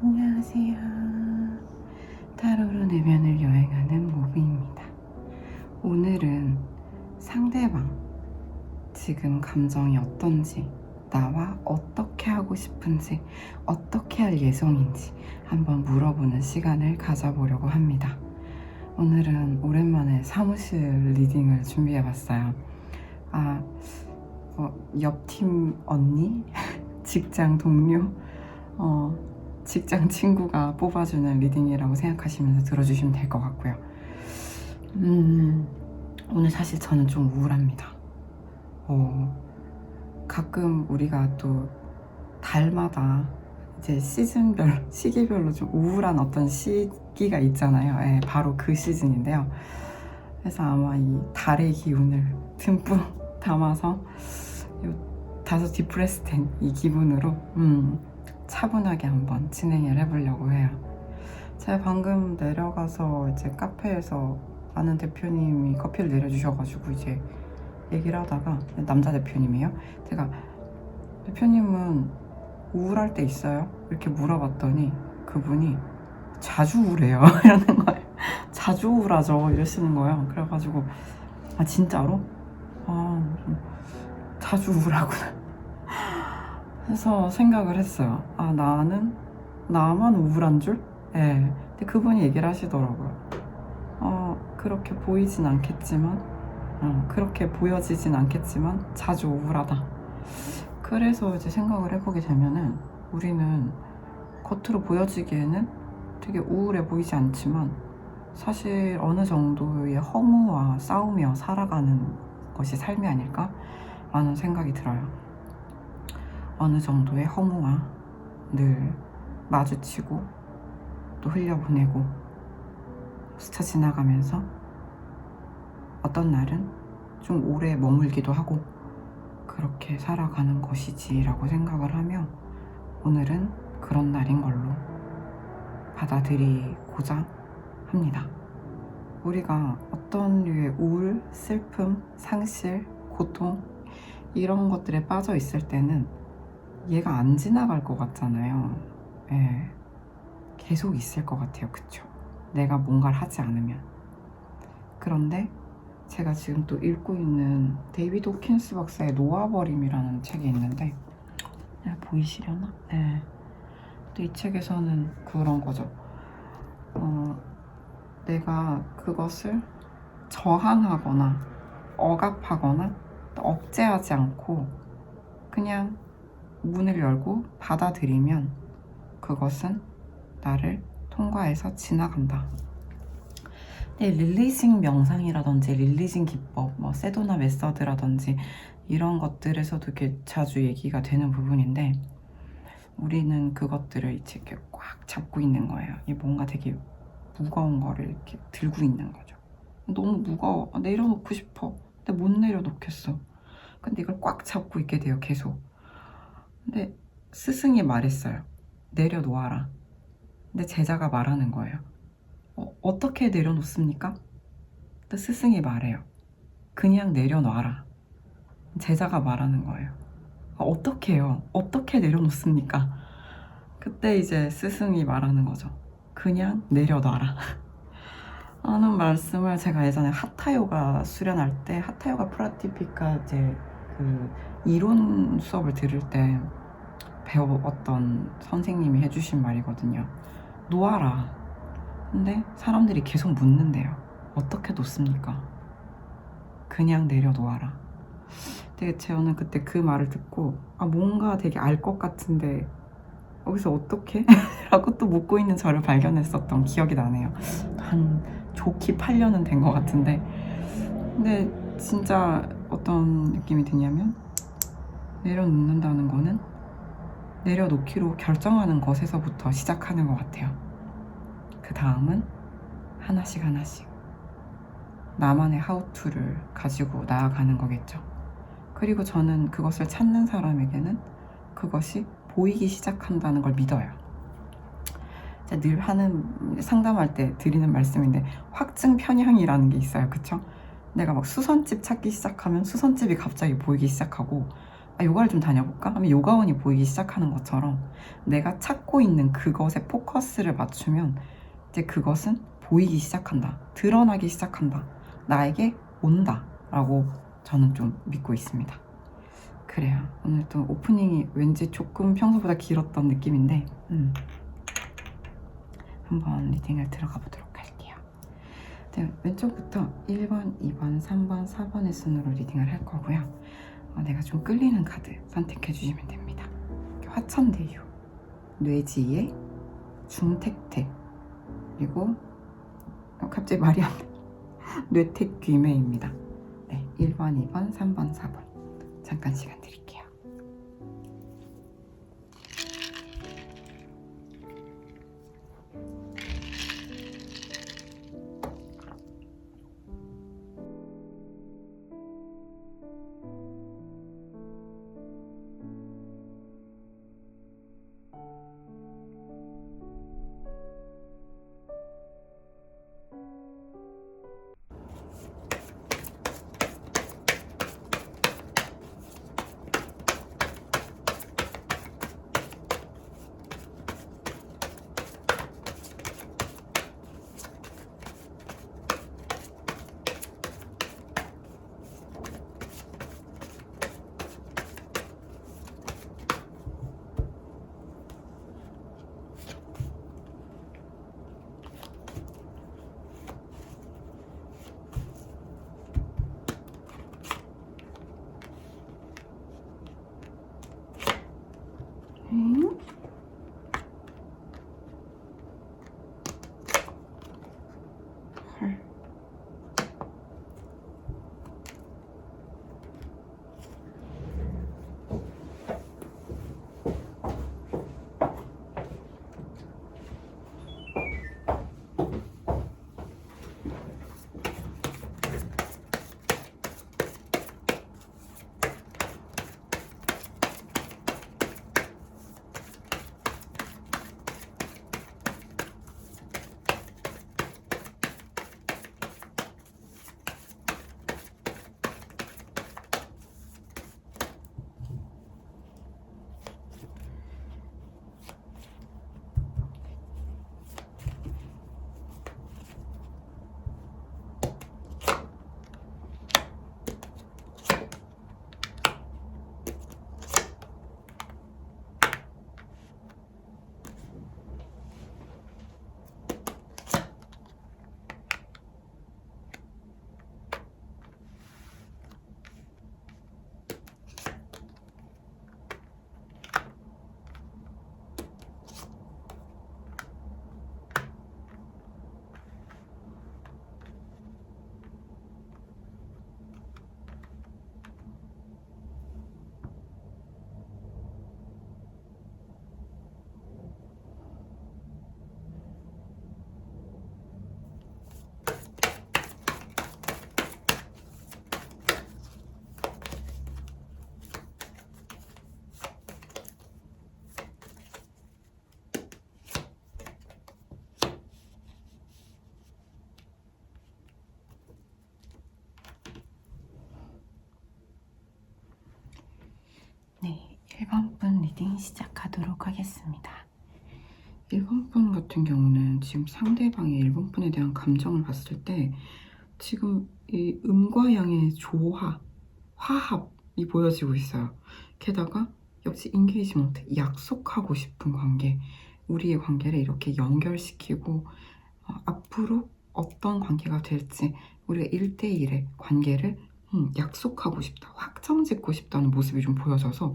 안녕하세요. 타로로 내면을 여행하는 모비입니다. 오늘은 상대방 지금 감정이 어떤지, 나와 어떻게 하고 싶은지, 어떻게 할 예정인지 한번 물어보는 시간을 가져보려고 합니다. 오늘은 오랜만에 사무실 리딩을 준비해봤어요. 옆팀 언니, 직장 동료, 직장 친구가 뽑아주는 리딩이라고 생각하시면서 들어주시면 될 것 같고요. 오늘 사실 저는 좀 우울합니다. 가끔 우리가 또 달마다 이제 시기별로 좀 우울한 어떤 시기가 있잖아요. 네, 바로 그 시즌인데요. 그래서 아마 이 달의 기운을 듬뿍 담아서 다소 디프레스된 이 기분으로 차분하게 한번 진행을 해보려고 해요. 제가 방금 내려가서 이제 카페에서 아는 대표님이 커피를 내려주셔가지고 이제 얘기를 하다가, 남자 대표님이요. 제가 대표님은 우울할 때 있어요? 이렇게 물어봤더니 그분이 자주 우울해요 이러는 거예요. 자주 우울하죠 이러시는 거예요. 그래가지고 진짜로? 자주 우울하구나 해서 생각을 했어요. 나만 우울한 줄? 네. 근데 그분이 얘기를 하시더라고요. 그렇게 보이진 않겠지만, 그렇게 보여지진 않겠지만 자주 우울하다. 그래서 이제 생각을 해보게 되면은 우리는 겉으로 보여지기에는 되게 우울해 보이지 않지만 사실 어느 정도의 허무와 싸우며 살아가는 것이 삶이 아닐까? 라는 생각이 들어요. 어느 정도의 허무와 늘 마주치고 또 흘려보내고 스쳐 지나가면서 어떤 날은 좀 오래 머물기도 하고 그렇게 살아가는 것이지라고 생각을 하며 오늘은 그런 날인 걸로 받아들이고자 합니다. 우리가 어떤 류의 우울, 슬픔, 상실, 고통 이런 것들에 빠져 있을 때는 얘가 안 지나갈 것 같잖아요. 예, 계속 있을 것 같아요. 그쵸? 내가 뭔가를 하지 않으면. 그런데 제가 지금 또 읽고 있는 데이비드 호킨스 박사의 놓아버림이라는 책이 있는데, 보이시려나? 네. 또 이 책에서는 그런 거죠. 내가 그것을 저항하거나 억압하거나 억제하지 않고 그냥 문을 열고 받아들이면 그것은 나를 통과해서 지나간다. 릴리징 명상이라든지 릴리징 기법, 세도나 메서드라든지 이런 것들에서도 이렇게 자주 얘기가 되는 부분인데 우리는 그것들을 이제 이렇게 꽉 잡고 있는 거예요. 뭔가 되게 무거운 거를 이렇게 들고 있는 거죠. 너무 무거워. 내려놓고 싶어. 근데 못 내려놓겠어. 근데 이걸 꽉 잡고 있게 돼요, 계속. 근데 스승이 말했어요. 내려놓아라. 근데 제자가 말하는 거예요. 어떻게 내려놓습니까? 또 스승이 말해요. 그냥 내려놔라. 제자가 말하는 거예요. 어떻게 해요? 어떻게 내려놓습니까? 그때 이제 스승이 말하는 거죠. 그냥 내려놔라. 하는 말씀을 제가 예전에 하타요가 수련할 때, 하타요가 프라티피카 이제 그 이론 수업을 들을 때 배웠던 선생님이 해주신 말이거든요. 놓아라. 근데 사람들이 계속 묻는데요. 어떻게 놓습니까? 그냥 내려놓아라. 되게 저는 그때 그 말을 듣고 뭔가 되게 알 것 같은데 여기서 어떻게? 라고 또 묻고 있는 저를 발견했었던 기억이 나네요. 한 좋게 8년은 된 것 같은데 근데 진짜 어떤 느낌이 드냐면 내려놓는다는 거는 내려놓기로 결정하는 것에서부터 시작하는 것 같아요. 그 다음은 하나씩 나만의 하우투를 가지고 나아가는 거겠죠. 그리고 저는 그것을 찾는 사람에게는 그것이 보이기 시작한다는 걸 믿어요. 제가 늘 하는 상담할 때 드리는 말씀인데 확증 편향이라는 게 있어요. 그쵸? 내가 막 수선집 찾기 시작하면 수선집이 갑자기 보이기 시작하고 요가를 좀 다녀볼까? 하면 요가원이 보이기 시작하는 것처럼 내가 찾고 있는 그것에 포커스를 맞추면 이제 그것은 보이기 시작한다. 드러나기 시작한다. 나에게 온다. 라고 저는 좀 믿고 있습니다. 그래요. 오늘 또 오프닝이 왠지 조금 평소보다 길었던 느낌인데 한번 리딩을 들어가 보도록 할게요. 네, 왼쪽부터 1번, 2번, 3번, 4번의 순으로 리딩을 할 거고요. 내가 좀 끌리는 카드 선택해 주시면 됩니다. 화천대유, 뇌지혜, 중택택, 그리고 갑자기 말이 안 돼. 뇌택귀매입니다. 네, 1번, 2번, 3번, 4번. 잠깐 시간 드릴게요. 네, 1번 분 리딩 시작하도록 하겠습니다. 1번 분 같은 경우는 지금 상대방의 1번 분에 대한 감정을 봤을 때 지금 이 음과 양의 조화, 화합이 보여지고 있어요. 게다가 역시 인게이지먼트, 약속하고 싶은 관계, 우리의 관계를 이렇게 연결시키고 앞으로 어떤 관계가 될지 우리가 1대1의 관계를 약속하고 싶다, 확정 짓고 싶다는 모습이 좀 보여져서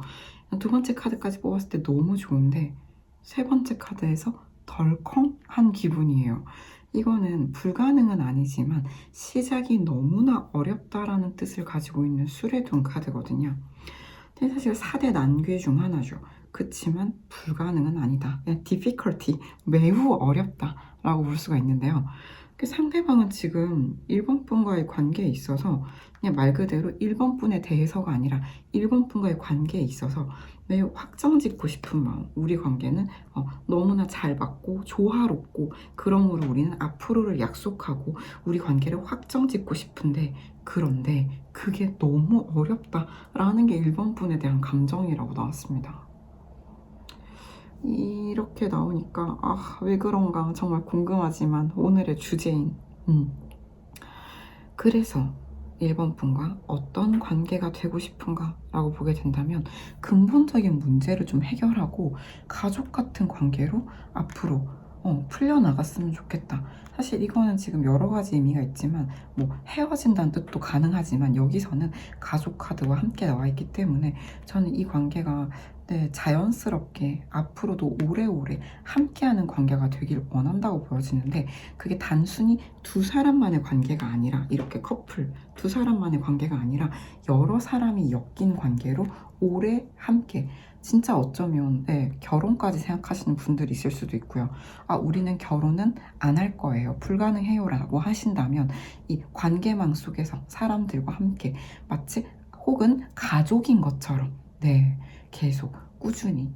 두 번째 카드까지 뽑았을 때 너무 좋은데 세 번째 카드에서 덜컹한 기분이에요. 이거는 불가능은 아니지만 시작이 너무나 어렵다라는 뜻을 가지고 있는 술에 둔 카드거든요. 근데 사실 4대 난괴 중 하나죠. 그치만 불가능은 아니다. difficulty, 매우 어렵다라고 볼 수가 있는데요. 상대방은 지금 1번 분과의 관계에 있어서 그냥 말 그대로 1번 분에 대해서가 아니라 1번 분과의 관계에 있어서 매우 확정짓고 싶은 마음. 우리 관계는 너무나 잘 맞고 조화롭고 그러므로 우리는 앞으로를 약속하고 우리 관계를 확정짓고 싶은데 그런데 그게 너무 어렵다라는 게 1번 분에 대한 감정이라고 나왔습니다. 이렇게 나오니까 왜 그런가 정말 궁금하지만 오늘의 주제인 그래서 1번 분과 어떤 관계가 되고 싶은가 라고 보게 된다면 근본적인 문제를 좀 해결하고 가족 같은 관계로 앞으로 풀려나갔으면 좋겠다. 사실 이거는 지금 여러 가지 의미가 있지만 뭐 헤어진다는 뜻도 가능하지만 여기서는 가족 카드와 함께 나와 있기 때문에 저는 이 관계가 자연스럽게 앞으로도 오래오래 함께하는 관계가 되길 원한다고 보여지는데 그게 단순히 두 사람만의 관계가 아니라 이렇게 커플 두 사람만의 관계가 아니라 여러 사람이 엮인 관계로 오래 함께 진짜 어쩌면 결혼까지 생각하시는 분들이 있을 수도 있고요. 우리는 결혼은 안 할 거예요. 불가능해요 라고 하신다면 이 관계망 속에서 사람들과 함께 마치 혹은 가족인 것처럼 계속 꾸준히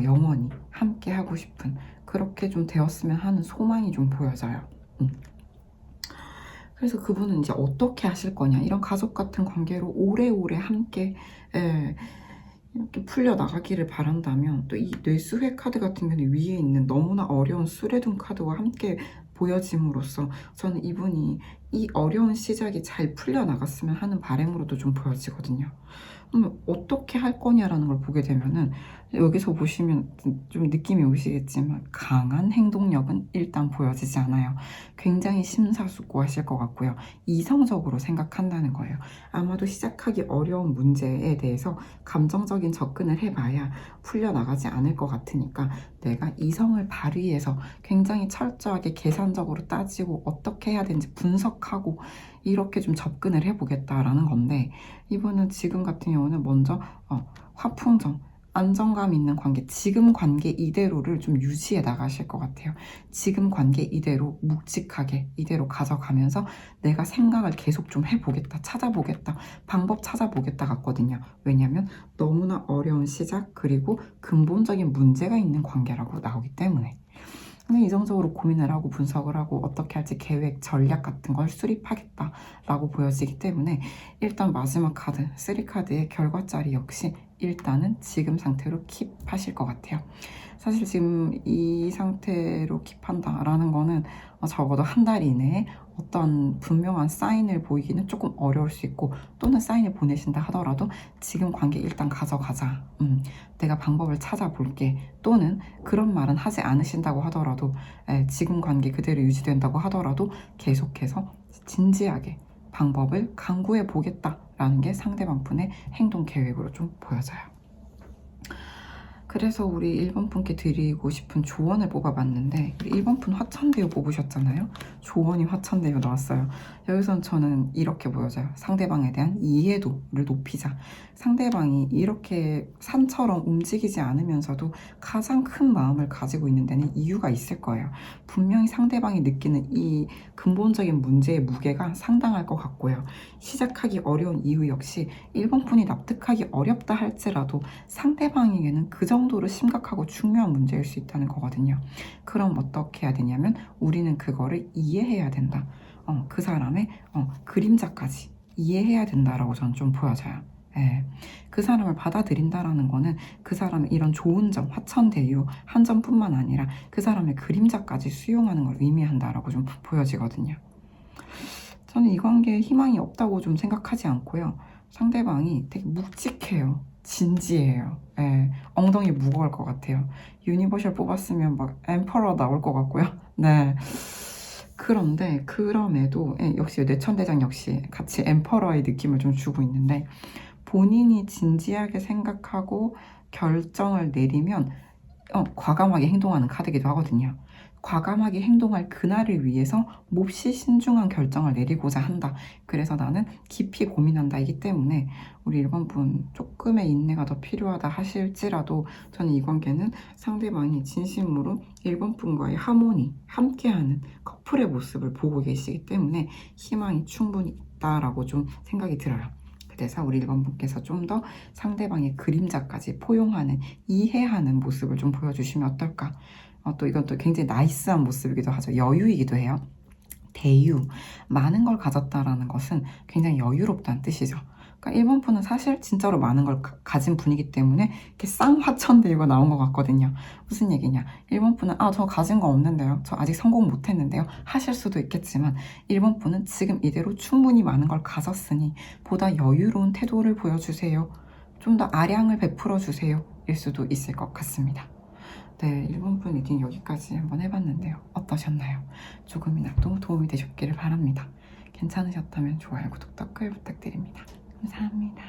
영원히 함께 하고 싶은 그렇게 좀 되었으면 하는 소망이 좀 보여져요. 그래서 그분은 이제 어떻게 하실 거냐 이런 가족 같은 관계로 오래오래 함께 이렇게 풀려나가기를 바란다면 또 이 뇌수회 카드 같은 경우는 위에 있는 너무나 어려운 수레등 카드와 함께 보여짐으로써 저는 이분이 이 어려운 시작이 잘 풀려나갔으면 하는 바람으로도 좀 보여지거든요. 어떻게 할 거냐라는 걸 보게 되면은 여기서 보시면 좀 느낌이 오시겠지만 강한 행동력은 일단 보여지지 않아요. 굉장히 심사숙고하실 것 같고요. 이성적으로 생각한다는 거예요. 아마도 시작하기 어려운 문제에 대해서 감정적인 접근을 해봐야 풀려나가지 않을 것 같으니까 내가 이성을 발휘해서 굉장히 철저하게 계산적으로 따지고 어떻게 해야 되는지 분석하고 이렇게 좀 접근을 해보겠다라는 건데 이분은 지금 같은 경우는 먼저 화풍정 안정감 있는 관계, 지금 관계 이대로를 좀 유지해 나가실 것 같아요. 지금 관계 이대로 묵직하게 이대로 가져가면서 내가 생각을 계속 좀 해보겠다, 찾아보겠다, 방법 찾아보겠다 같거든요. 왜냐하면 너무나 어려운 시작 그리고 근본적인 문제가 있는 관계라고 나오기 때문에. 근데 이성적으로 고민을 하고 분석을 하고 어떻게 할지 계획, 전략 같은 걸 수립하겠다라고 보여지기 때문에 일단 마지막 카드, 3카드의 결과짜리 역시 일단은 지금 상태로 킵하실 것 같아요. 사실 지금 이 상태로 킵한다라는 거는 적어도 한 달 이내에 어떤 분명한 사인을 보이기는 조금 어려울 수 있고 또는 사인을 보내신다 하더라도 지금 관계 일단 가져가자. 내가 방법을 찾아볼게. 또는 그런 말은 하지 않으신다고 하더라도 지금 관계 그대로 유지된다고 하더라도 계속해서 진지하게 방법을 강구해 보겠다라는 게 상대방 분의 행동 계획으로 좀 보여져요. 그래서 우리 1번 분께 드리고 싶은 조언을 뽑아봤는데 1번 분 화천대유 뽑으셨잖아요. 조언이 화천대유 나왔어요. 여기선 저는 이렇게 보여져요. 상대방에 대한 이해도를 높이자. 상대방이 이렇게 산처럼 움직이지 않으면서도 가장 큰 마음을 가지고 있는 데는 이유가 있을 거예요. 분명히 상대방이 느끼는 이 근본적인 문제의 무게가 상당할 것 같고요. 시작하기 어려운 이유 역시 1번 분이 납득하기 어렵다 할지라도 상대방에게는 그 정도로 심각하고 중요한 문제일 수 있다는 거거든요. 그럼 어떻게 해야 되냐면 우리는 그거를 이해해야 된다. 그 사람의 그림자까지 이해해야 된다라고 저는 좀 보여져요. 그 사람을 받아들인다라는 거는 그 사람의 이런 좋은 점, 화천대유 한 점뿐만 아니라 그 사람의 그림자까지 수용하는 걸 의미한다라고 좀 보여지거든요. 저는 이 관계에 희망이 없다고 좀 생각하지 않고요. 상대방이 되게 묵직해요. 진지해요. 엉덩이 무거울 것 같아요. 유니버셜 뽑았으면 막 엠퍼러 나올 것 같고요. 네. 그런데 그럼에도 역시 뇌천대장 역시 같이 엠퍼러의 느낌을 좀 주고 있는데 본인이 진지하게 생각하고 결정을 내리면 과감하게 행동하는 카드이기도 하거든요. 과감하게 행동할 그날을 위해서 몹시 신중한 결정을 내리고자 한다. 그래서 나는 깊이 고민한다 이기 때문에 우리 1번 분 조금의 인내가 더 필요하다 하실지라도 저는 이 관계는 상대방이 진심으로 1번 분과의 하모니, 함께하는 커플의 모습을 보고 계시기 때문에 희망이 충분히 있다라고 좀 생각이 들어요. 돼서 우리 1번 분께서 좀 더 상대방의 그림자까지 포용하는, 이해하는 모습을 좀 보여주시면 어떨까. 또 이건 또 굉장히 나이스한 모습이기도 하죠. 여유이기도 해요. 대유, 많은 걸 가졌다라는 것은 굉장히 여유롭다는 뜻이죠. 그러니까 1번 분은 사실 진짜로 많은 걸 가진 분이기 때문에 이렇게 쌍화천대유가 나온 것 같거든요. 무슨 얘기냐? 1번 분은 저 가진 거 없는데요. 저 아직 성공 못했는데요. 하실 수도 있겠지만 1번 분은 지금 이대로 충분히 많은 걸 가졌으니 보다 여유로운 태도를 보여주세요. 좀 더 아량을 베풀어 주세요. 일 수도 있을 것 같습니다. 네, 1번 분 리딩 여기까지 한번 해봤는데요. 어떠셨나요? 조금이나도 도움이 되셨기를 바랍니다. 괜찮으셨다면 좋아요, 구독, 댓글 부탁드립니다. 감사합니다.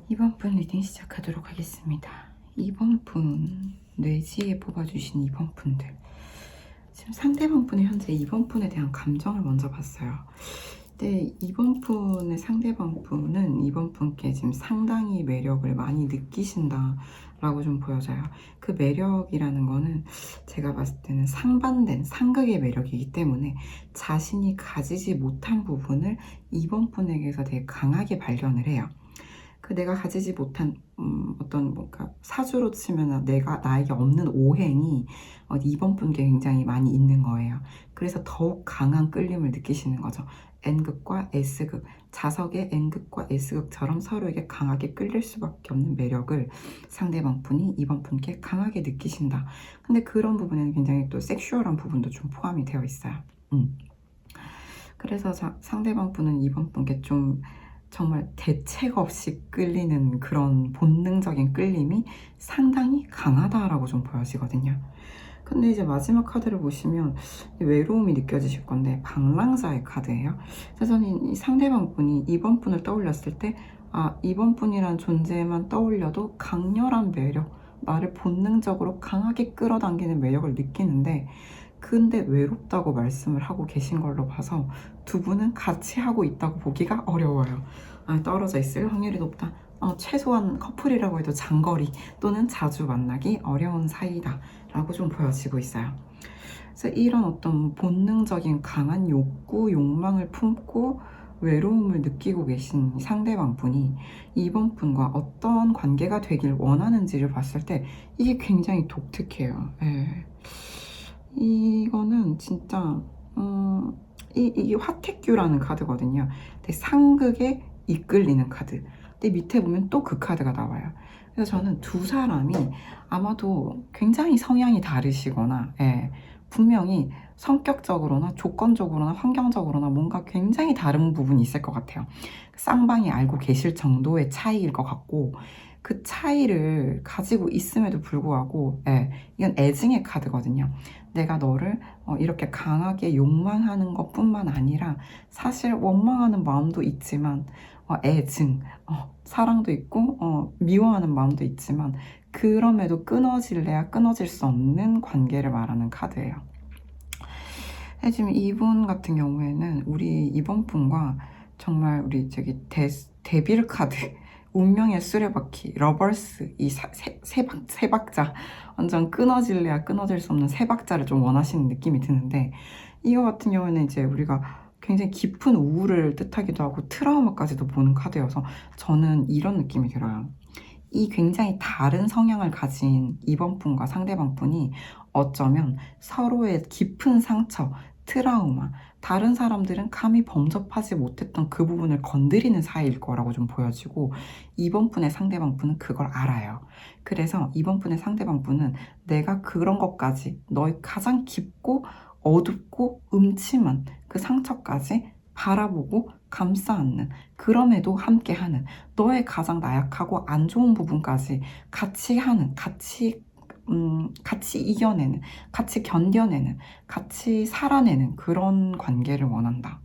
이번 분 리딩 시작하도록 하겠습니다. 2번 분, 뇌지에 뽑아주신 2번 분들. 지금 상대방 분의 현재 2번 분에 대한 감정을 먼저 봤어요. 근데 2번 분의 상대방 분은 2번 분께 지금 상당히 매력을 많이 느끼신다라고 좀 보여져요. 그 매력이라는 거는 제가 봤을 때는 상반된 상극의 매력이기 때문에 자신이 가지지 못한 부분을 2번 분에게서 되게 강하게 발견을 해요. 그 내가 가지지 못한 어떤 뭔가 사주로 치면 나에게 없는 오행이 2번 분께 굉장히 많이 있는 거예요. 그래서 더욱 강한 끌림을 느끼시는 거죠. N극과 S극, 자석의 N극과 S극처럼 서로에게 강하게 끌릴 수밖에 없는 매력을 상대방 분이 2번 분께 강하게 느끼신다. 근데 그런 부분에는 굉장히 또 섹슈얼한 부분도 좀 포함이 되어 있어요. 그래서 상대방 분은 2번 분께 좀 정말 대책 없이 끌리는 그런 본능적인 끌림이 상당히 강하다라고 좀 보여지거든요. 근데 이제 마지막 카드를 보시면 외로움이 느껴지실 건데 방랑자의 카드예요. 그래서 저는 이 상대방 분이 2번 분을 떠올렸을 때 2번 분이란 존재만 떠올려도 강렬한 매력, 나를 본능적으로 강하게 끌어당기는 매력을 느끼는데 근데 외롭다고 말씀을 하고 계신 걸로 봐서 두 분은 같이 하고 있다고 보기가 어려워요. 떨어져 있을 확률이 높다. 최소한 커플이라고 해도 장거리 또는 자주 만나기 어려운 사이다 라고 좀 보여지고 있어요. 그래서 이런 어떤 본능적인 강한 욕구, 욕망을 품고 외로움을 느끼고 계신 상대방 분이 이번 분과 어떤 관계가 되길 원하는지를 봤을 때 이게 굉장히 독특해요. 예. 이거는 진짜 이게 화택규라는 카드거든요. 근데 상극에 이끌리는 카드. 근데 밑에 보면 또 그 카드가 나와요. 그래서 저는 두 사람이 아마도 굉장히 성향이 다르시거나, 예, 분명히 성격적으로나 조건적으로나 환경적으로나 뭔가 굉장히 다른 부분이 있을 것 같아요. 쌍방이 알고 계실 정도의 차이일 것 같고, 그 차이를 가지고 있음에도 불구하고, 예, 이건 애증의 카드거든요. 내가 너를 이렇게 강하게 욕망하는 것뿐만 아니라 사실 원망하는 마음도 있지만 애증, 사랑도 있고 미워하는 마음도 있지만 그럼에도 끊어질래야 끊어질 수 없는 관계를 말하는 카드예요. 지금 이분 같은 경우에는 우리 이번 분과 정말 우리 저기 데빌 카드 운명의 수레바퀴 러버스 이 세 박자 완전 끊어질래야 끊어질 수 없는 세 박자를 좀 원하시는 느낌이 드는데 이거 같은 경우에는 이제 우리가 굉장히 깊은 우울을 뜻하기도 하고 트라우마까지도 보는 카드여서 저는 이런 느낌이 들어요. 이 굉장히 다른 성향을 가진 이번 분과 상대방 분이 어쩌면 서로의 깊은 상처, 트라우마, 다른 사람들은 감히 범접하지 못했던 그 부분을 건드리는 사이일 거라고 좀 보여지고 이번 분의 상대방 분은 그걸 알아요. 그래서 이번 분의 상대방 분은 내가 그런 것까지 너의 가장 깊고 어둡고 음침한 그 상처까지 바라보고 감싸 안는 그럼에도 함께하는 너의 가장 나약하고 안 좋은 부분까지 같이 하는 같이 이겨내는 같이 견뎌내는 같이 살아내는 그런 관계를 원한다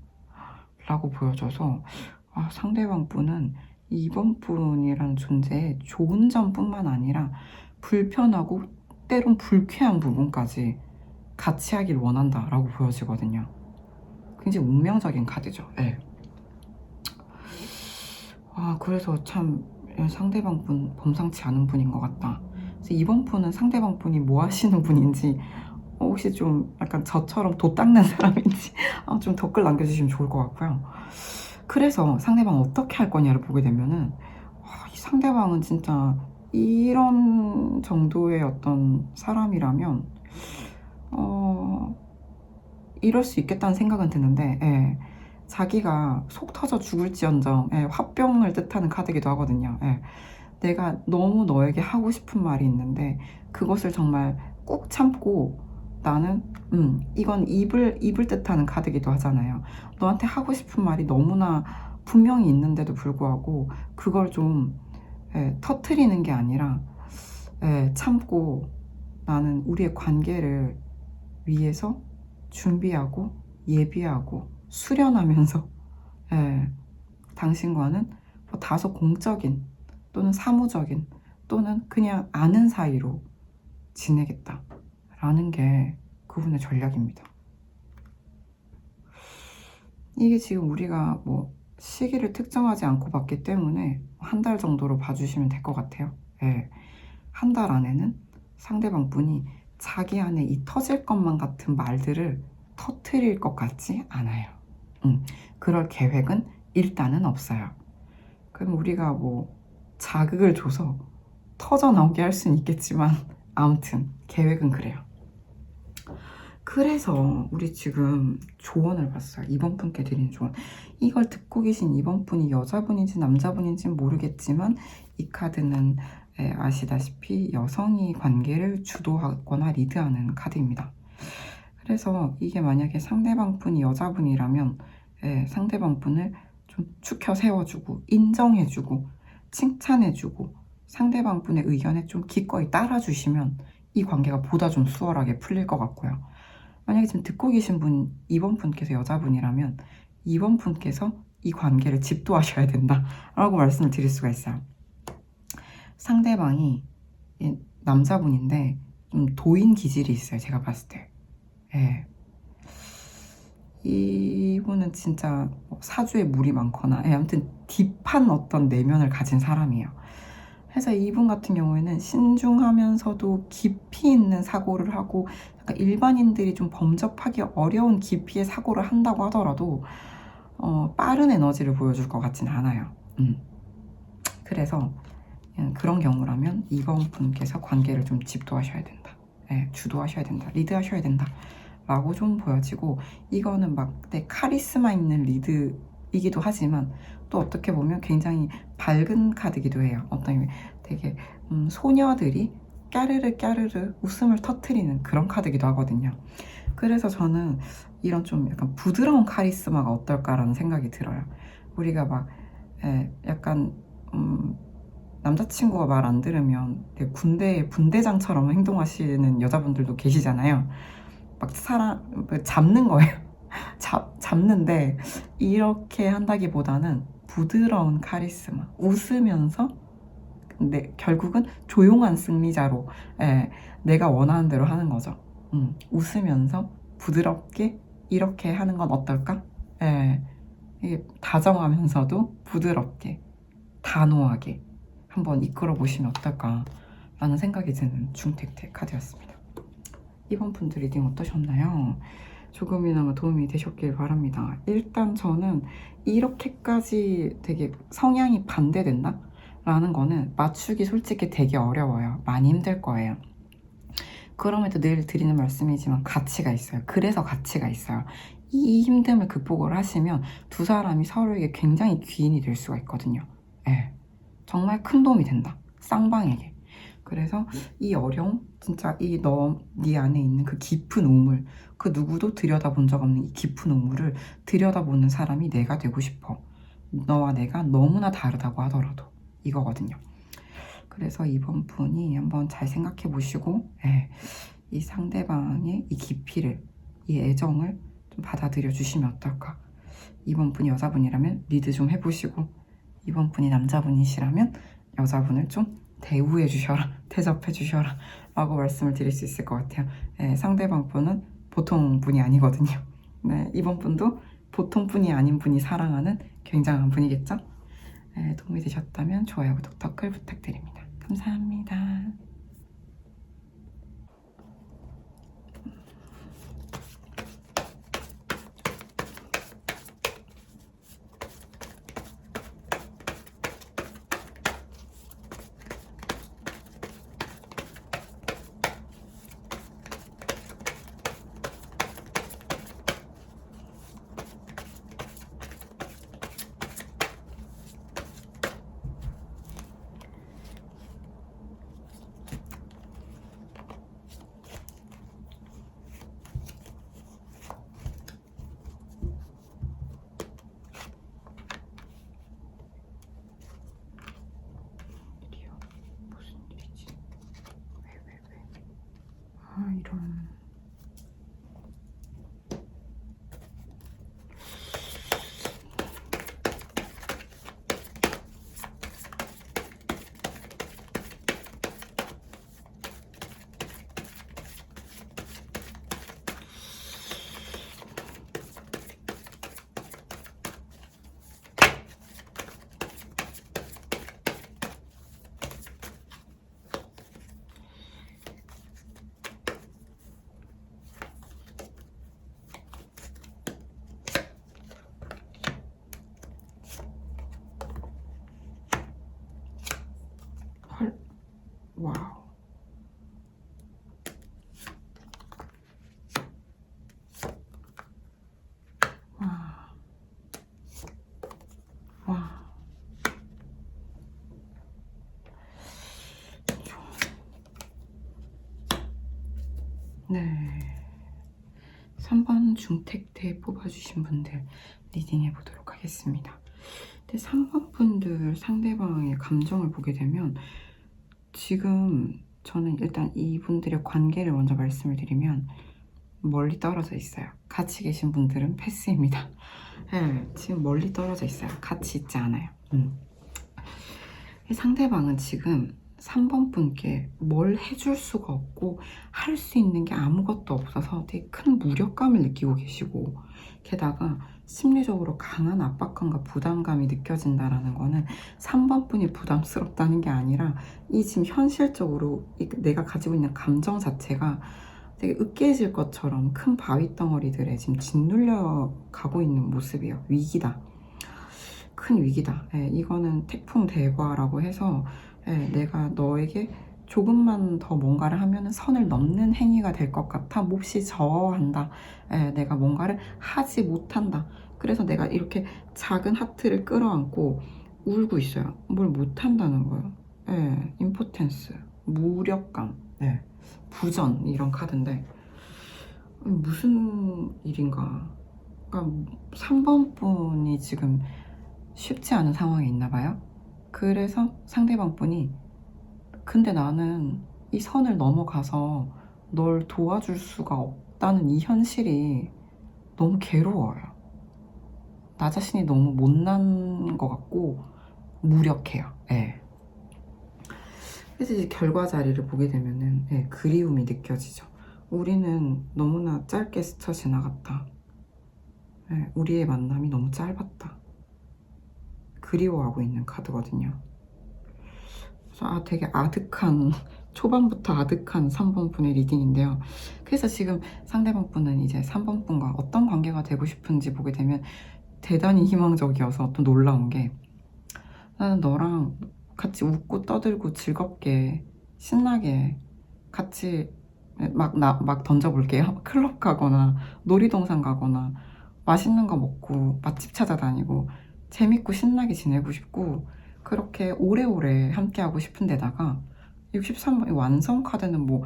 라고 보여져서 상대방 분은 이번 분이라는 존재의 좋은 점뿐만 아니라 불편하고 때론 불쾌한 부분까지 같이 하길 원한다 라고 보여지거든요. 굉장히 운명적인 카드죠. 네. 그래서 참 상대방 분 범상치 않은 분인 것 같다. 그래서 이번 분은 상대방 분이 뭐 하시는 분인지 혹시 좀 약간 저처럼 도 닦는 사람인지 좀 댓글 남겨주시면 좋을 것 같고요. 그래서 상대방 어떻게 할 거냐를 보게 되면은 이 상대방은 진짜 이런 정도의 어떤 사람이라면 이럴 수 있겠다는 생각은 드는데 예. 자기가 속 터져 죽을지언정 화병을 뜻하는 카드이기도 하거든요. 내가 너무 너에게 하고 싶은 말이 있는데 그것을 정말 꾹 참고 나는 이건 입을 뜻하는 카드이기도 하잖아요. 너한테 하고 싶은 말이 너무나 분명히 있는데도 불구하고 그걸 좀 터트리는 게 아니라 참고 나는 우리의 관계를 위해서 준비하고 예비하고 수련하면서 당신과는 다소 공적인 또는 사무적인 또는 그냥 아는 사이로 지내겠다 라는 게 그분의 전략입니다. 이게 지금 우리가 뭐 시기를 특정하지 않고 봤기 때문에 한 달 정도로 봐주시면 될 것 같아요. 한 달 안에는 상대방 분이 자기 안에 이 터질 것만 같은 말들을 터트릴 것 같지 않아요. 그럴 계획은 일단은 없어요. 그럼 우리가 뭐 자극을 줘서 터져 나오게 할 수는 있겠지만 아무튼 계획은 그래요. 그래서 우리 지금 조언을 봤어요. 이번 분께 드린 조언. 이걸 듣고 계신 이번 분이 여자분인지 남자분인지는 모르겠지만 이 카드는 아시다시피 여성이 관계를 주도하거나 리드하는 카드입니다. 그래서 이게 만약에 상대방 분이 여자분이라면 상대방 분을 좀 축혀 세워주고 인정해주고 칭찬해주고 상대방 분의 의견에 좀 기꺼이 따라주시면 이 관계가 보다 좀 수월하게 풀릴 것 같고요. 만약에 지금 듣고 계신 분 이번 분께서 여자분이라면 이번 분께서 이 관계를 집도하셔야 된다라고 말씀을 드릴 수가 있어요. 상대방이 남자분인데 좀 도인 기질이 있어요. 제가 봤을 때. 이분은 진짜 사주에 물이 많거나 아무튼 딥한 어떤 내면을 가진 사람이에요. 그래서 이분 같은 경우에는 신중하면서도 깊이 있는 사고를 하고 약간 일반인들이 좀 범접하기 어려운 깊이의 사고를 한다고 하더라도 빠른 에너지를 보여줄 것 같진 않아요. 그래서 그런 경우라면 이번 분께서 관계를 좀 집도하셔야 된다. 네, 주도하셔야 된다. 리드하셔야 된다. 라고 좀 보여지고, 이거는 막 카리스마 있는 리드이기도 하지만 또 어떻게 보면 굉장히 밝은 카드이기도 해요. 어떤 되게 소녀들이 까르르 웃음을 터트리는 그런 카드이기도 하거든요. 그래서 저는 이런 좀 약간 부드러운 카리스마가 어떨까라는 생각이 들어요. 우리가 막 약간 남자친구가 말 안 들으면 군대의 분대장처럼 행동하시는 여자분들도 계시잖아요. 막 잡는 거예요. 잡는데 이렇게 한다기보다는 부드러운 카리스마, 웃으면서 근데 결국은 조용한 승리자로 내가 원하는 대로 하는 거죠. 웃으면서 부드럽게 이렇게 하는 건 어떨까? 이게 다정하면서도 부드럽게 단호하게 한번 이끌어 보시면 어떨까 라는 생각이 드는 중택대 카드였습니다. 이번 분들 리딩 어떠셨나요? 조금이나마 도움이 되셨길 바랍니다. 일단 저는 이렇게까지 되게 성향이 반대된다? 라는 거는 맞추기 솔직히 되게 어려워요. 많이 힘들 거예요. 그럼에도 늘 드리는 말씀이지만 가치가 있어요. 그래서 가치가 있어요. 이 힘듦을 극복을 하시면 두 사람이 서로에게 굉장히 귀인이 될 수가 있거든요. 정말 큰 도움이 된다. 쌍방에게. 그래서 이 어려움, 진짜 네 안에 있는 그 깊은 우물, 그 누구도 들여다본 적 없는 이 깊은 우물을 들여다보는 사람이 내가 되고 싶어. 너와 내가 너무나 다르다고 하더라도 이거거든요. 그래서 이번 분이 한번 잘 생각해 보시고 이 상대방의 이 깊이를, 이 애정을 좀 받아들여 주시면 어떨까. 이번 분이 여자분이라면 리드 좀 해보시고, 이번 분이 남자분이시라면 여자분을 좀 대우해 주셔라, 대접해 주셔라 라고 말씀을 드릴 수 있을 것 같아요. 상대방 분은 보통 분이 아니거든요. 이번 분도 보통 분이 아닌 분이 사랑하는 굉장한 분이겠죠. 도움이 되셨다면 좋아요, 구독, 댓글 부탁드립니다. 감사합니다. 이런. 헐, 와우. 와. 네. 3번 중택대 뽑아주신 분들 리딩해 보도록 하겠습니다. 근데 3번 분들 상대방의 감정을 보게 되면 지금 저는 일단 이분들의 관계를 먼저 말씀을 드리면 멀리 떨어져 있어요. 같이 계신 분들은 패스입니다. 지금 멀리 떨어져 있어요. 같이 있지 않아요. 상대방은 지금 3번 분께 뭘 해줄 수가 없고 할 수 있는 게 아무것도 없어서 되게 큰 무력감을 느끼고 계시고 게다가 심리적으로 강한 압박감과 부담감이 느껴진다라는 거는 3번 분이 부담스럽다는 게 아니라 이 지금 현실적으로 내가 가지고 있는 감정 자체가 되게 으깨질 것처럼 큰 바위 덩어리들에 지금 짓눌려 가고 있는 모습이에요. 위기다. 큰 위기다. 예, 이거는 태풍 대과라고 해서 내가 너에게 조금만 더 뭔가를 하면 선을 넘는 행위가 될 것 같아. 몹시 저어한다. 내가 뭔가를 하지 못한다. 그래서 내가 이렇게 작은 하트를 끌어안고 울고 있어요. 뭘 못한다는 거예요. 임포텐스, 무력감, 부전 이런 카드인데 무슨 일인가. 그러니까 3번 분이 지금 쉽지 않은 상황에 있나 봐요. 그래서 상대방 분이 근데 나는 이 선을 넘어가서 널 도와줄 수가 없다는 이 현실이 너무 괴로워요. 나 자신이 너무 못난 것 같고 무력해요. 그래서 이제 결과 자리를 보게 되면은 그리움이 느껴지죠. 우리는 너무나 짧게 스쳐 지나갔다. 우리의 만남이 너무 짧았다. 그리워하고 있는 카드거든요. 그래서 되게 아득한 초반부터 아득한 3번 분의 리딩인데요. 그래서 지금 상대방 분은 이제 3번 분과 어떤 관계가 되고 싶은지 보게 되면 대단히 희망적이어서 또 놀라운 게 나는 너랑 같이 웃고 떠들고 즐겁게 신나게 같이 막 던져볼게요. 클럽 가거나 놀이동산 가거나 맛있는 거 먹고 맛집 찾아다니고 재밌고 신나게 지내고 싶고 그렇게 오래오래 함께하고 싶은 데다가 63번 완성 카드는 뭐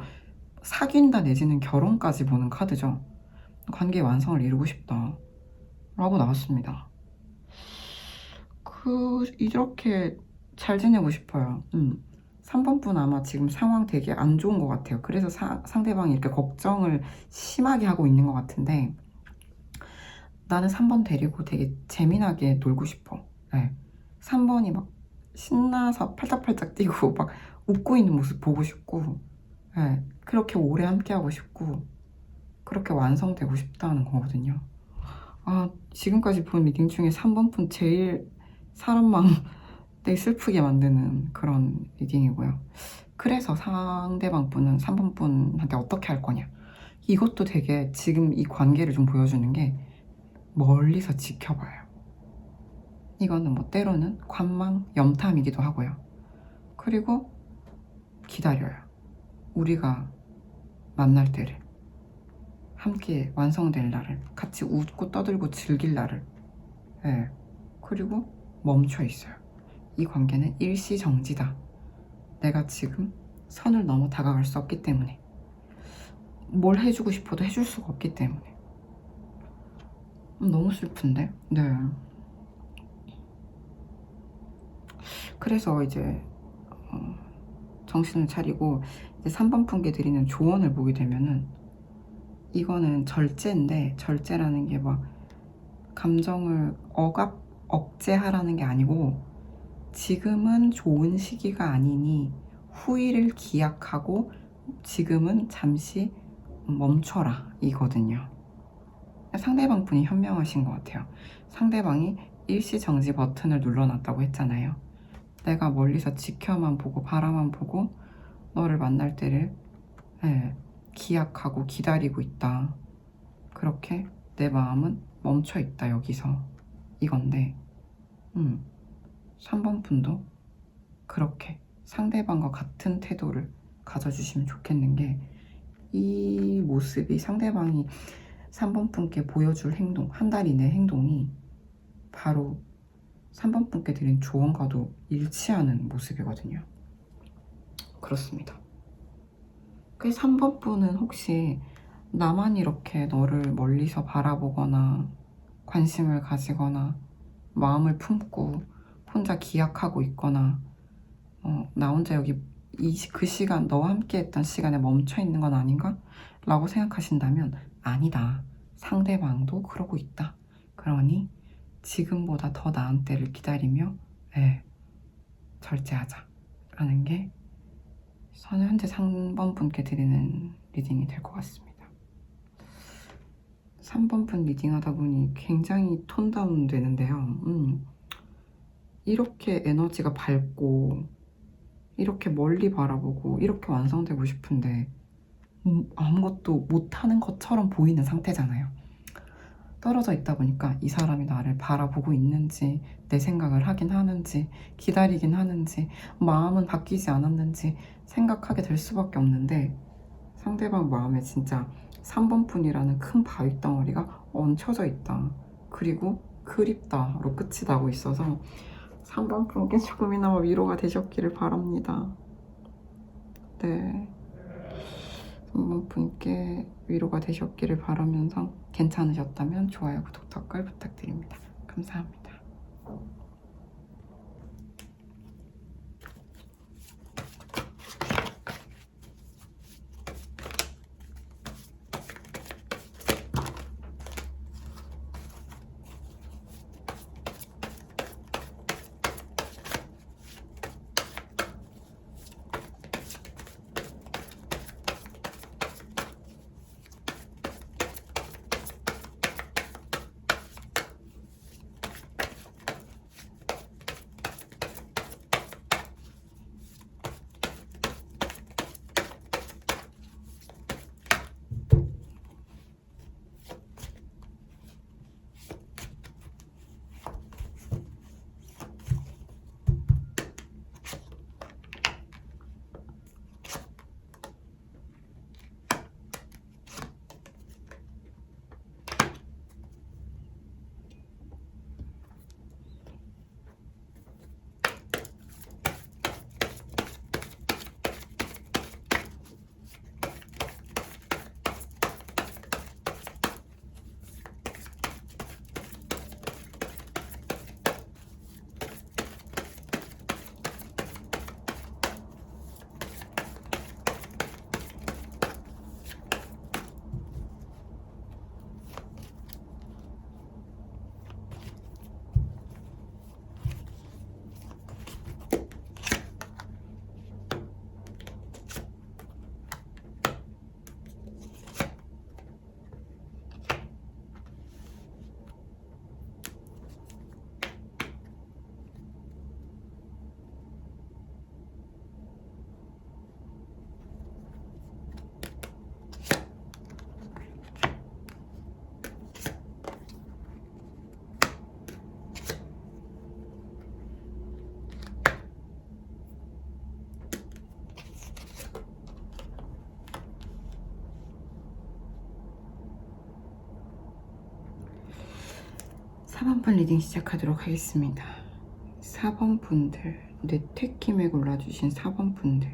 사귄다 내지는 결혼까지 보는 카드죠. 관계의 완성을 이루고 싶다 라고 나왔습니다. 이렇게 잘 지내고 싶어요. 3번 분 아마 지금 상황 되게 안 좋은 것 같아요. 그래서 상대방이 이렇게 걱정을 심하게 하고 있는 것 같은데 나는 3번 데리고 되게 재미나게 놀고 싶어. 3번이 막 신나서 팔짝팔짝 뛰고 막 웃고 있는 모습 보고 싶고 그렇게 오래 함께하고 싶고 그렇게 완성되고 싶다는 거거든요. 지금까지 본 리딩 중에 3번 분 제일 사람 마음 되게 슬프게 만드는 그런 리딩이고요. 그래서 상대방 분은 3번 분한테 어떻게 할 거냐. 이것도 되게 지금 이 관계를 좀 보여주는 게 멀리서 지켜봐요. 이거는 뭐 때로는 관망, 염탐이기도 하고요. 그리고 기다려요. 우리가 만날 때를. 함께 완성될 날을. 같이 웃고 떠들고 즐길 날을. 그리고 멈춰 있어요. 이 관계는 일시정지다. 내가 지금 선을 넘어 다가갈 수 없기 때문에. 뭘 해주고 싶어도 해줄 수가 없기 때문에. 너무 슬픈데? 그래서 이제 정신을 차리고 이제 3번 분께 드리는 조언을 보게 되면은 이거는 절제인데 절제라는 게 막 감정을 억제하라는 게 아니고 지금은 좋은 시기가 아니니 후회를 기약하고 지금은 잠시 멈춰라 이거든요. 상대방 분이 현명하신 것 같아요. 상대방이 일시정지 버튼을 눌러놨다고 했잖아요. 내가 멀리서 지켜만 보고 바라만 보고 너를 만날 때를 기약하고 기다리고 있다. 그렇게 내 마음은 멈춰 있다 여기서 이건데 3번 분도 그렇게 상대방과 같은 태도를 가져주시면 좋겠는 게 이 모습이 상대방이 3번 분께 보여줄 행동, 한 달 이내 행동이 바로 3번 분께 드린 조언과도 일치하는 모습이거든요. 그렇습니다. 그래서 3번 분은 혹시 나만 이렇게 너를 멀리서 바라보거나 관심을 가지거나 마음을 품고 혼자 기약하고 있거나 나 혼자 여기 그 시간 너와 함께 했던 시간에 멈춰 있는 건 아닌가? 라고 생각하신다면 아니다. 상대방도 그러고 있다. 그러니 지금보다 더 나은 때를 기다리며 절제하자 라는 게 저는 현재 3번 분께 드리는 리딩이 될 것 같습니다. 3번분 리딩하다 보니 굉장히 톤 다운 되는데요. 이렇게 에너지가 밝고 이렇게 멀리 바라보고 이렇게 완성되고 싶은데 아무것도 못하는 것처럼 보이는 상태잖아요. 떨어져 있다 보니까 이 사람이 나를 바라보고 있는지, 내 생각을 하긴 하는지, 기다리긴 하는지, 마음은 바뀌지 않았는지 생각하게 될 수밖에 없는데, 상대방 마음에 진짜 3번뿐이라는 큰 바위 덩어리가 얹혀져 있다. 그리고 그립다로 끝이 나고 있어서 3번분께 조금이나마 위로가 되셨기를 바랍니다. 네. 3번분께 위로가 되셨기를 바라면서 괜찮으셨다면 좋아요, 구독, 댓글 부탁드립니다. 감사합니다. (4번분) 리딩 시작하도록 하겠습니다. 4번 분들, 뇌퇴김에 골라주신 4번 분들,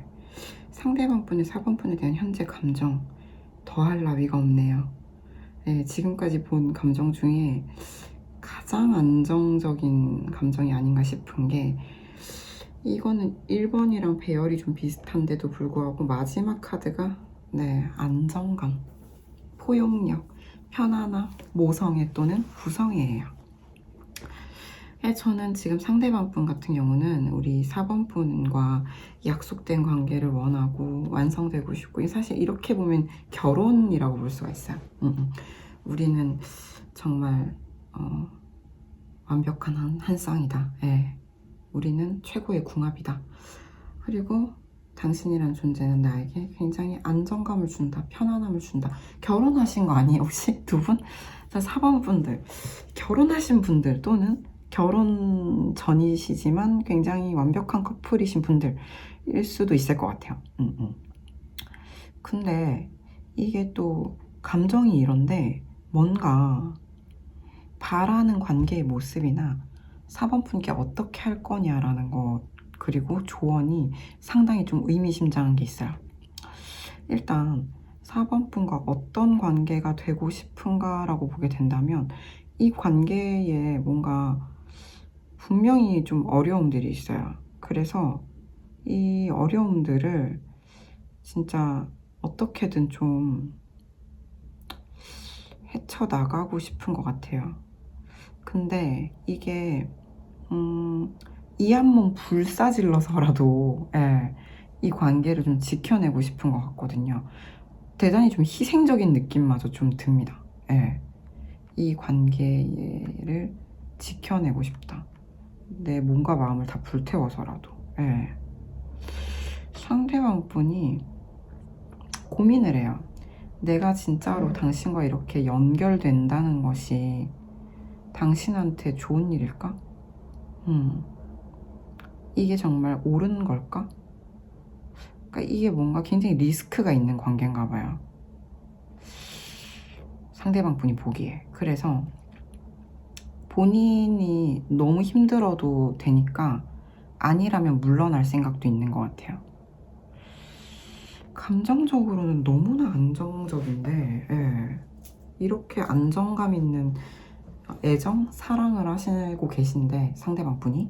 상대방 분의 4번 분에 대한 현재 감정 더할 나위가 없네요. 네, 지금까지 본 감정 중에 가장 안정적인 감정이 아닌가 싶은 게, 이거는 1번이랑 배열이 좀 비슷한데도 불구하고 마지막 카드가 안정감, 포용력, 편안함, 모성애 또는 부성애예요. 저는 지금 상대방 분 같은 경우는 우리 4번 분과 약속된 관계를 원하고 완성되고 싶고, 사실 이렇게 보면 결혼이라고 볼 수가 있어요. 우리는 정말 완벽한 한 쌍이다. 우리는 최고의 궁합이다. 그리고 당신이란 존재는 나에게 굉장히 안정감을 준다, 편안함을 준다. 결혼하신 거 아니에요 혹시 두 분? 4번 분들, 결혼하신 분들 또는 결혼 전이시지만 굉장히 완벽한 커플이신 분들일 수도 있을 것 같아요. 근데 이게 또 감정이 이런데 뭔가 바라는 관계의 모습이나 4번 분께 어떻게 할 거냐라는 것, 그리고 조언이 상당히 좀 의미심장한 게 있어요. 일단 4번 분과 어떤 관계가 되고 싶은가라고 보게 된다면, 이 관계에 뭔가 분명히 좀 어려움들이 있어요. 그래서 이 어려움들을 진짜 어떻게든 좀 헤쳐나가고 싶은 것 같아요. 근데 이게 이 한 몸 불사질러서라도 이 관계를 좀 지켜내고 싶은 것 같거든요. 대단히 좀 희생적인 느낌마저 좀 듭니다. 이 관계를 지켜내고 싶다. 내 몸과 마음을 다 불태워서라도. 예. 상대방 분이 고민을 해요. 내가 진짜로 당신과 이렇게 연결된다는 것이 당신한테 좋은 일일까? 이게 정말 옳은 걸까? 그러니까 이게 뭔가 굉장히 리스크가 있는 관계인가 봐요. 상대방 분이 보기에. 그래서 본인이 너무 힘들어도 되니까 아니라면 물러날 생각도 있는 것 같아요. 감정적으로는 너무나 안정적인데, 예. 이렇게 안정감 있는 애정, 사랑을 하시고 계신데 상대방 분이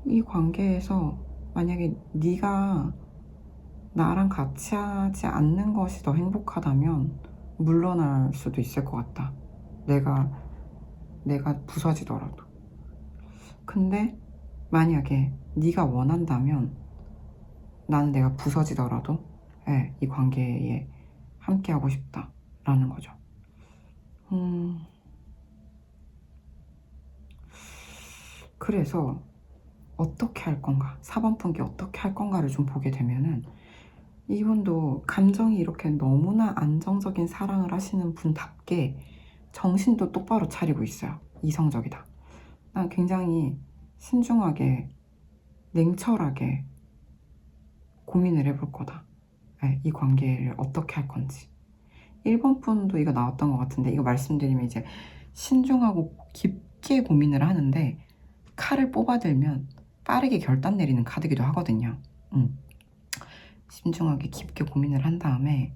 이 관계에서 만약에 네가 나랑 같이 하지 않는 것이 더 행복하다면 물러날 수도 있을 것 같다. 내가 부서지더라도. 근데 만약에 네가 원한다면 나는 내가 부서지더라도 이 관계에 함께 하고 싶다라는 거죠. 그래서 어떻게 할 건가, 4번 분께 어떻게 할 건가를 좀 보게 되면은 이분도 감정이 이렇게 너무나 안정적인 사랑을 하시는 분답게 정신도 똑바로 차리고 있어요. 이성적이다. 난 굉장히 신중하게 냉철하게 고민을 해볼 거다. 이 관계를 어떻게 할 건지. 1번 분도 이거 나왔던 것 같은데 이거 말씀드리면 이제 신중하고 깊게 고민을 하는데 칼을 뽑아들면 빠르게 결단 내리는 카드기도 하거든요. 신중하게 깊게 고민을 한 다음에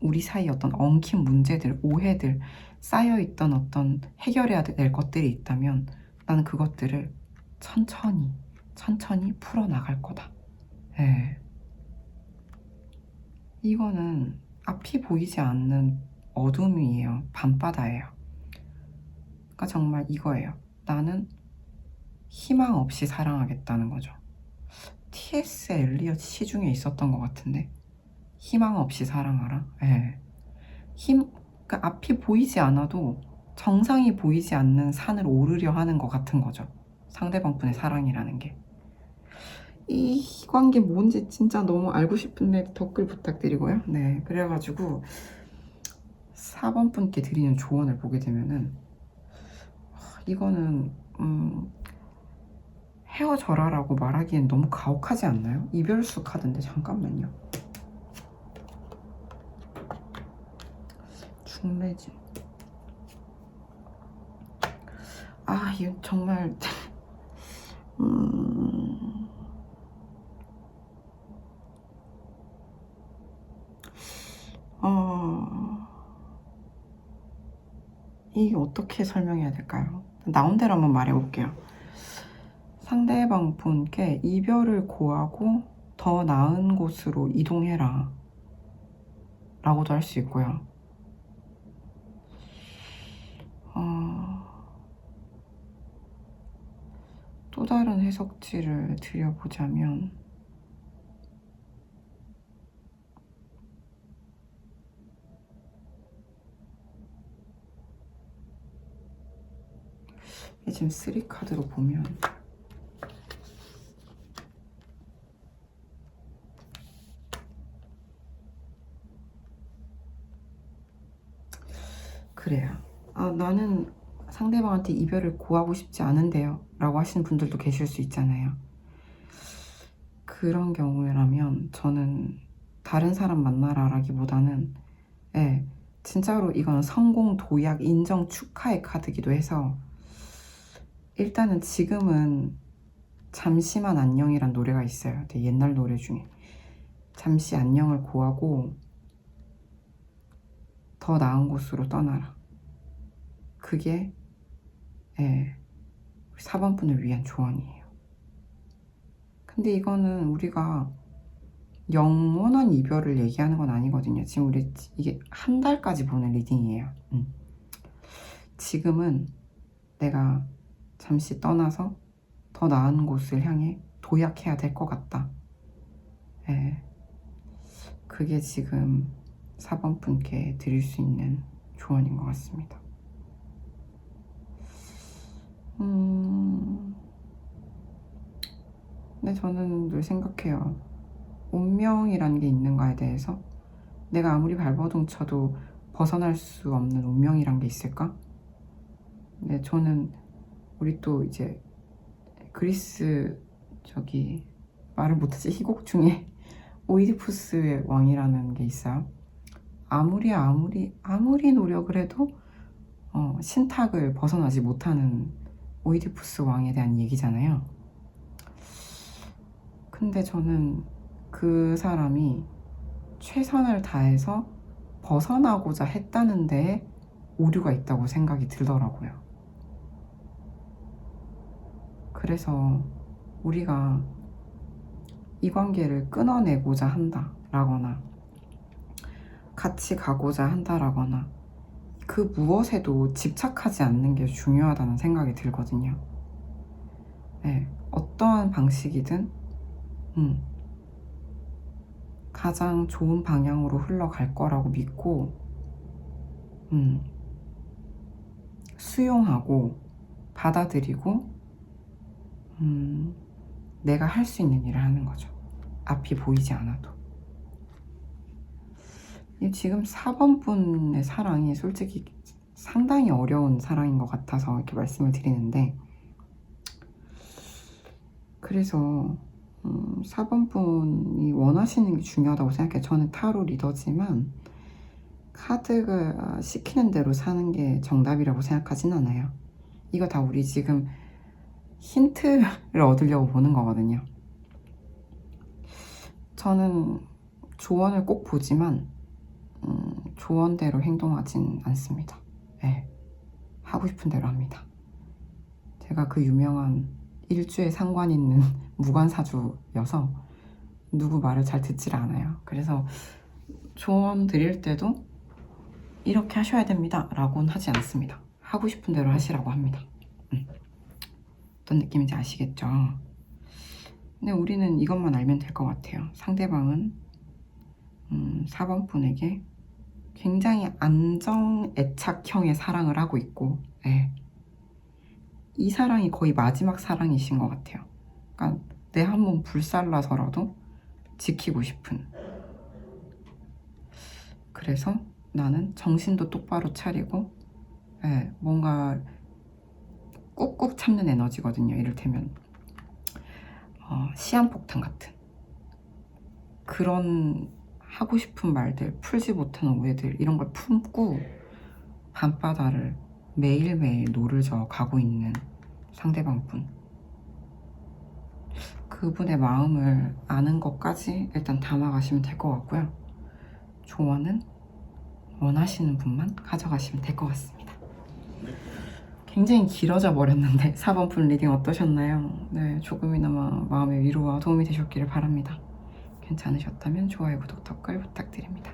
우리 사이 어떤 엉킨 문제들, 오해들, 쌓여있던 어떤 해결해야 될 것들이 있다면 나는 그것들을 천천히 풀어나갈 거다. 네. 이거는 앞이 보이지 않는 어둠이에요. 밤바다예요. 그러니까 정말 이거예요. 나는 희망 없이 사랑하겠다는 거죠. T.S. 엘리엇 시 중에 있었던 것 같은데 희망 없이 사랑하라. 네. 그러니까 앞이 보이지 않아도 정상이 보이지 않는 산을 오르려 하는 것 같은 거죠. 상대방 분의 사랑이라는 게. 이 관계 뭔지 진짜 너무 알고 싶은데 댓글 부탁드리고요. 네, 그래가지고 4번 분께 드리는 조언을 보게 되면은 이거는 헤어져라라고 말하기엔 너무 가혹하지 않나요? 이별수 카드인데 잠깐만요. 중매진. 이거 정말 이게 어떻게 설명해야 될까요? 나온 대로 한번 말해볼게요. 상대방 분께 이별을 고하고 더 나은 곳으로 이동해라 라고도 할 수 있고요. 또 다른 해석지를 드려보자면 지금 3카드로 보면 그래요. 나는 상대방한테 이별을 고하고 싶지 않은데요 라고 하시는 분들도 계실 수 있잖아요. 그런 경우라면 저는 다른 사람 만나라 라기보다는 진짜로 이건 성공, 도약, 인정, 축하의 카드기도 해서 일단은 지금은 잠시만 안녕이란 노래가 있어요. 되게 옛날 노래 중에 잠시 안녕을 고하고 더 나은 곳으로 떠나라. 그게 4번 분을 위한 조언이에요. 근데 이거는 우리가 영원한 이별을 얘기하는 건 아니거든요. 지금 우리 이게 한 달까지 보는 리딩이에요. 지금은 내가 잠시 떠나서 더 나은 곳을 향해 도약해야 될 것 같다. 그게 지금 4번 분께 드릴 수 있는 조언인 것 같습니다. 근데 저는 늘 생각해요. 운명이라는 게 있는가에 대해서. 내가 아무리 발버둥 쳐도 벗어날 수 없는 운명이란 게 있을까? 근데 저는 우리 또 이제 그리스 저기 말을 못하지 희곡 중에 오이디푸스의 왕이라는 게 있어요. 아무리 노력을 해도 신탁을 벗어나지 못하는 오이디푸스 왕에 대한 얘기잖아요. 근데 저는 그 사람이 최선을 다해서 벗어나고자 했다는 데에 오류가 있다고 생각이 들더라고요. 그래서 우리가 이 관계를 끊어내고자 한다라거나 같이 가고자 한다라거나 그 무엇에도 집착하지 않는 게 중요하다는 생각이 들거든요. 네, 어떠한 방식이든 가장 좋은 방향으로 흘러갈 거라고 믿고 수용하고 받아들이고 내가 할 수 있는 일을 하는 거죠. 앞이 보이지 않아도. 지금 4번 분의 사랑이 솔직히 상당히 어려운 사랑인 것 같아서 이렇게 말씀을 드리는데, 그래서 4번 분이 원하시는 게 중요하다고 생각해요. 저는 타로 리더지만 카드가 시키는 대로 사는 게 정답이라고 생각하진 않아요. 이거 다 우리 지금 힌트를 얻으려고 보는 거거든요. 저는 조언을 꼭 보지만 조언대로 행동하진 않습니다. 네, 하고 싶은 대로 합니다. 제가 그 유명한 일주에 상관 있는 무관사주여서 누구 말을 잘 듣질 않아요. 그래서 조언 드릴 때도 이렇게 하셔야 됩니다 라고는 하지 않습니다. 하고 싶은 대로 하시라고 합니다. 어떤 느낌인지 아시겠죠? 근데 우리는 이것만 알면 될 것 같아요. 상대방은 4번 분에게 굉장히 안정 애착형의 사랑을 하고 있고, 네. 이 사랑이 거의 마지막 사랑이신 것 같아요. 그러니까 내 한 몸 불살라서라도 지키고 싶은. 그래서 나는 정신도 똑바로 차리고, 네, 뭔가 꾹꾹 참는 에너지거든요. 이를테면 시한폭탄 같은 그런 하고 싶은 말들, 풀지 못한 오해들, 이런 걸 품고 밤바다를 매일매일 노를 저어 가고 있는 상대방분, 그분의 마음을 아는 것까지 일단 담아가시면 될 것 같고요. 조언은 원하시는 분만 가져가시면 될 것 같습니다. 굉장히 길어져 버렸는데 4번 분 리딩 어떠셨나요? 네, 조금이나마 마음의 위로와 도움이 되셨기를 바랍니다. 괜찮으셨다면 좋아요, 구독, 댓글 부탁드립니다.